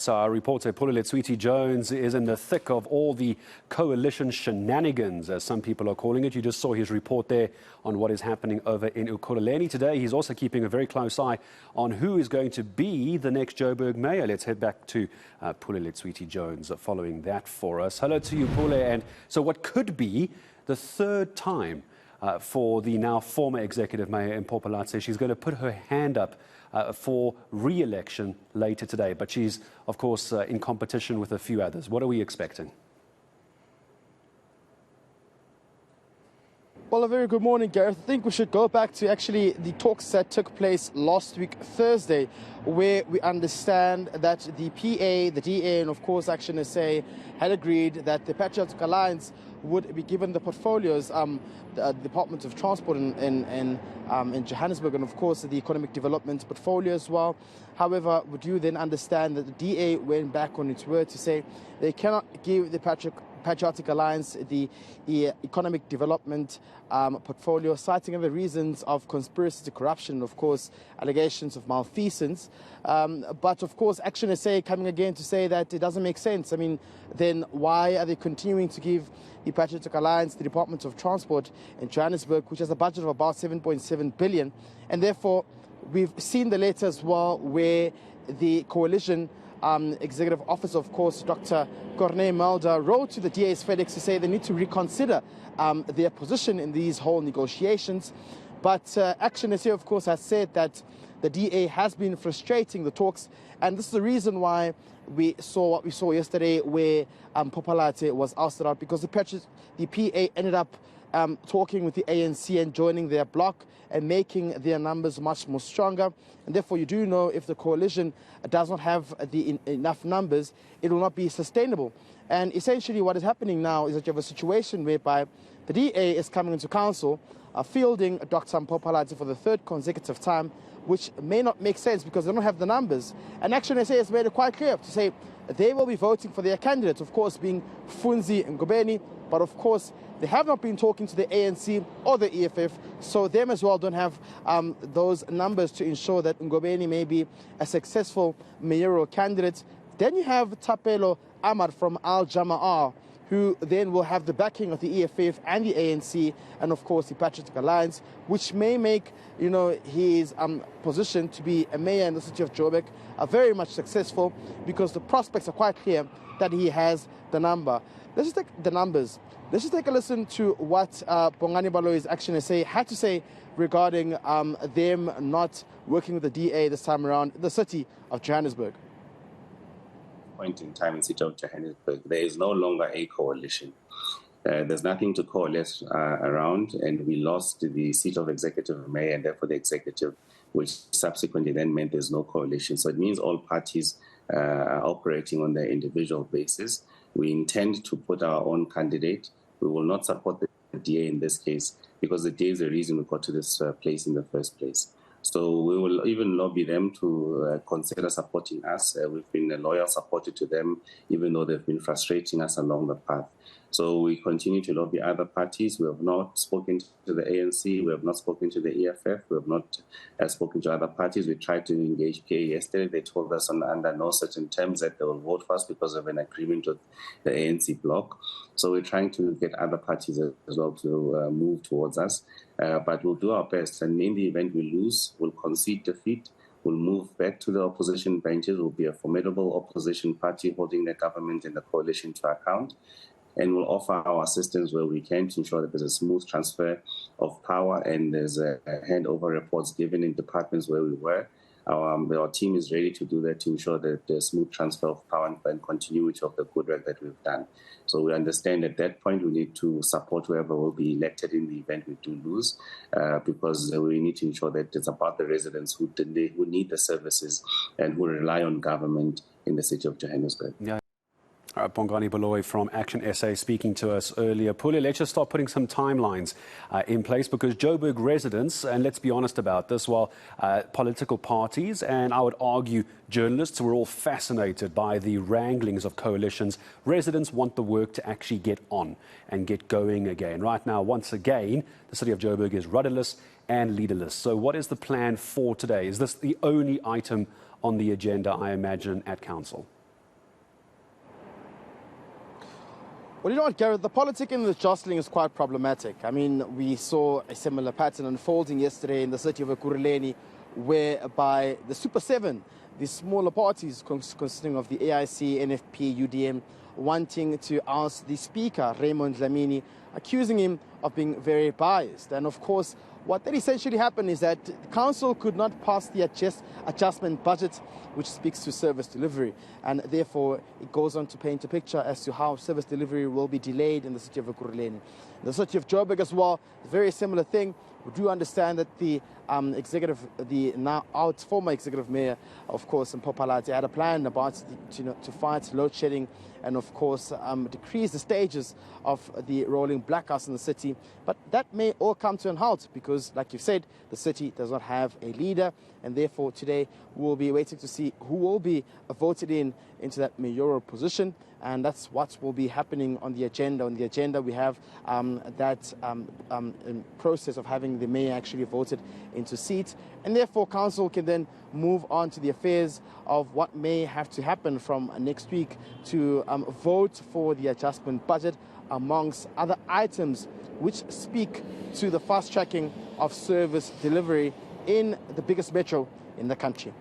So our reporter Pule Letshwiti-Jones is in the thick of all the coalition shenanigans, as some people are calling it. You just saw his report there on what is happening over in Ekurhuleni today. He's also keeping a very close eye on who is going to be the next Joburg mayor. Let's head back to Pule Letshwiti-Jones following that for us. Hello to you, Pule. And so what could be the third time for the now former executive mayor Mpopalatse? She's going to put her hand up for re-election later today, but she's, of course, in competition with a few others. What are we expecting? Well, a very good morning, Gareth. I think we should go back to actually the talks that took place last week, Thursday, where we understand that the PA, the DA, and of course ActionSA had agreed that the Patriotic Alliance would be given the portfolios, the Department of Transport in Johannesburg, and of course the Economic Development portfolio as well. However, would you then understand that the DA went back on its word to say they cannot give the Patriotic Alliance the Economic Development portfolio, citing other reasons of conspiracy to corruption and, of course, allegations of malfeasance. But, of course, ActionSA coming again to say that it doesn't make sense. I mean, then why are they continuing to give the Patriotic Alliance the Department of Transport in Johannesburg, which has a budget of about 7.7 billion? And therefore, we've seen the letter as well where the coalition executive officer, of course, Dr. Corne Mulder, wrote to the DA's FedEx to say they need to reconsider their position in these whole negotiations. But ActionSA, of course, has said that the DA has been frustrating the talks, and this is the reason why we saw what we saw yesterday, where Mpopalatse was ousted out, because the PA ended up talking with the ANC and joining their bloc and making their numbers much more stronger. And therefore, you do know if the coalition does not have enough numbers, it will not be sustainable. And essentially what is happening now is that you have a situation whereby the DA is coming into council, fielding Dr. Mpopalatse for the third consecutive time, which may not make sense because they don't have the numbers. And ActionSA has made it quite clear to say they will be voting for their candidates, of course, being Funzi and Ngobeni, but of course, they have not been talking to the ANC or the EFF, so them as well don't have those numbers to ensure that Ngobeni may be a successful mayoral candidate. Then you have Tapelo Ahmad from Al Jama'ah, who then will have the backing of the EFF and the ANC, and of course the Patriotic Alliance, which may make, you know, his position to be a mayor in the city of Joburg very much successful, because the prospects are quite clear that he has the number. Let's just take the numbers. Let's just take a listen to what Bongani Baloyi's ActionSA had to say regarding them not working with the DA this time around in the city of Johannesburg. Point in time in the city of Johannesburg, there is no longer a coalition. There's nothing to coalesce around, and we lost the seat of executive mayor and therefore the executive, which subsequently then meant there's no coalition. So it means all parties are operating on their individual basis. We intend to put our own candidate. We will not support the DA in this case, because the DA is the reason we got to this place in the first place. So we will even lobby them to consider supporting us. We've been a loyal supporter to them, even though they've been frustrating us along the path. So we continue to lobby other parties. We have not spoken to the ANC. We have not spoken to the EFF. We have not spoken to other parties. We tried to engage PA yesterday. They told us under no certain terms that they will vote for us because of an agreement with the ANC bloc. So we're trying to get other parties as well to move towards us. But we'll do our best. And in the event we lose, we'll concede defeat. We'll move back to the opposition benches. We'll be a formidable opposition party holding the government and the coalition to account. And we'll offer our assistance where we can to ensure that there's a smooth transfer of power and there's a handover reports given in departments where we were. Our team is ready to do that to ensure that there's smooth transfer of power and continuity of the good work that we've done. So we understand at that point we need to support whoever will be elected in the event we do lose, because we need to ensure that it's about the residents who need the services and who rely on government in the city of Johannesburg. Yeah. Bongani Baloyi from ActionSA speaking to us earlier. Pule, let's just start putting some timelines in place, because Joburg residents, and let's be honest about this, while political parties and I would argue journalists were all fascinated by the wranglings of coalitions, residents want the work to actually get on and get going again. Right now, once again, the city of Joburg is rudderless and leaderless. So what is the plan for today? Is this the only item on the agenda, I imagine, at council? Well, you know what, Gareth, the politic in the jostling is quite problematic. I mean, we saw a similar pattern unfolding yesterday in the city of Ekurhuleni, whereby the Super 7, the smaller parties consisting of the AIC, NFP, UDM, wanting to oust the Speaker, Raymond Dlamini, accusing him of being very biased. And of course, what that essentially happened is that the council could not pass the adjustment budget, which speaks to service delivery. And therefore, it goes on to paint a picture as to how service delivery will be delayed in the city of Ekurhuleni. The city of Joburg as well, a very similar thing. We do understand that the now out former executive mayor, of course, Mpopalati, had a plan about to fight load shedding and, of course, decrease the stages of the rolling blackouts in the city. But that may all come to an halt because, like you said, the city does not have a leader, and therefore today we will be waiting to see who will be voted into that mayoral position, and that's what will be happening on the agenda. On the agenda, we have that process of having the mayor actually voted into seat, and therefore council can then move on to the affairs of what may have to happen from next week to vote for the adjustment budget, amongst other items which speak to the fast tracking of service delivery in the biggest metro in the country.